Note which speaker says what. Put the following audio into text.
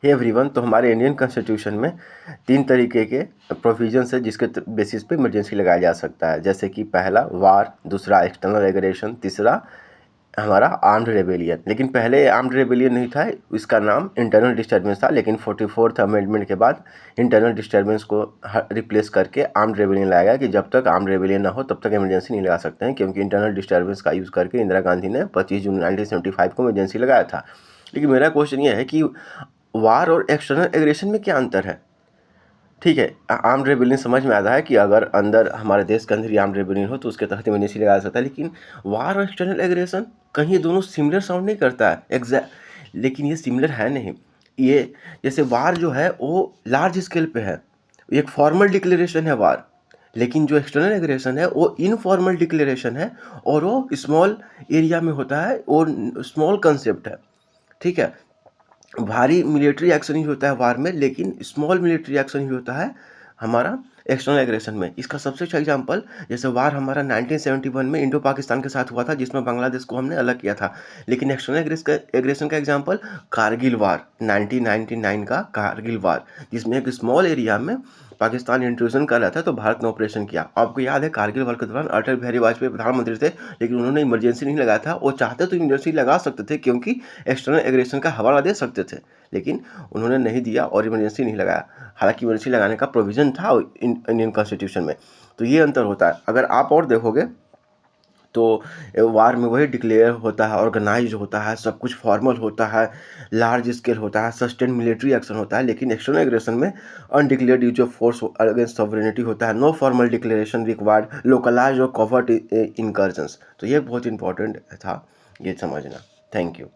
Speaker 1: Hey everyone, तो हमारे Indian constitution में 3 तरीके के प्रोविजंस है जिसके बेसिस पे इमरजेंसी लगाया जा सकता है। जैसे कि पहला वार, दूसरा एक्सटर्नल एग्रेशन, तीसरा हमारा आर्म्ड रेबेलियन। लेकिन पहले आर्म्ड रेबेलियन नहीं था, इसका नाम इंटरनल डिस्टर्बेंस था। लेकिन 44th अमेंडमेंट के बाद इंटरनल डिस्टर्बेंस को रिप्लेस करके आर्म्ड रेबेलियन लाया गया कि जब तक आर्म्ड रेबेलियन ना हो तब तक इमरजेंसी नहीं लगा सकते हैं, क्योंकि इंटरनल डिस्टर्बेंस का यूज़ करके इंदिरा गांधी ने 25 जून 1975 को इमरजेंसी लगाया था। लेकिन मेरा क्वेश्चन ये है कि वार और एक्सटर्नल एग्रेशन में क्या अंतर है? ठीक है, आर्म्ड रेबेलियन समझ में आता है कि अगर अंदर हमारे देश के अंदर ही आर्म्ड रेबेलियन हो तो उसके तहत इमरजेंसी लगाया जा सकता है। लेकिन वार और एक्सटर्नल एग्रेशन कहीं दोनों सिमिलर साउंड नहीं करता है लेकिन ये सिमिलर है नहीं। ये जैसे वार जो है वो लार्ज स्केल पे है, एक फॉर्मल डिक्लेरेशन है वार। लेकिन जो एक्सटर्नल एग्रेशन है वो इनफॉर्मल डिक्लेरेशन है और वो स्मॉल एरिया में होता है और स्मॉल कंसेप्ट है। ठीक है, भारी मिलिट्री एक्शन ही होता है वार में, लेकिन स्मॉल मिलिट्री एक्शन ही होता है हमारा एक्सटर्नल एग्रेशन में। इसका सबसे अच्छा एग्जांपल जैसे वार हमारा 1971 में इंडो पाकिस्तान के साथ हुआ था, जिसमें बांग्लादेश को हमने अलग किया था। लेकिन एक्सटर्नल एग्रेशन का एग्जांपल कारगिल वार 1999 का कारगिल वार, जिसमें एक स्मॉल एरिया में पाकिस्तान इंट्रूजन कर रहा था तो भारत ने ऑपरेशन किया। आपको याद है कारगिल वार के दौरान अटल बिहारी वाजपेयी प्रधानमंत्री थे, लेकिन उन्होंने इमरजेंसी नहीं लगाया था। वो चाहते तो इमरजेंसी लगा सकते थे क्योंकि एक्सटर्नल एग्रेशन का हवाला दे सकते थे, लेकिन उन्होंने नहीं दिया और इमरजेंसी नहीं लगाया। हालांकि इमरजेंसी लगाने का प्रोविज़न था इंडियन कॉन्स्टिट्यूशन में। तो ये अंतर होता है। अगर आप और देखोगे तो वार में वही डिक्लेयर होता है, ऑर्गेनाइज होता है, सब कुछ फॉर्मल होता है, लार्ज स्केल होता है, सस्टेन मिलिट्री एक्शन होता है। लेकिन एक्सटर्नल एग्रेशन में undeclared use of force against sovereignty होता है, no formal declaration required, localise और कवर्ट इनकर्जन्स। तो ये बहुत इंपॉर्टेंट था ये समझना। Thank you.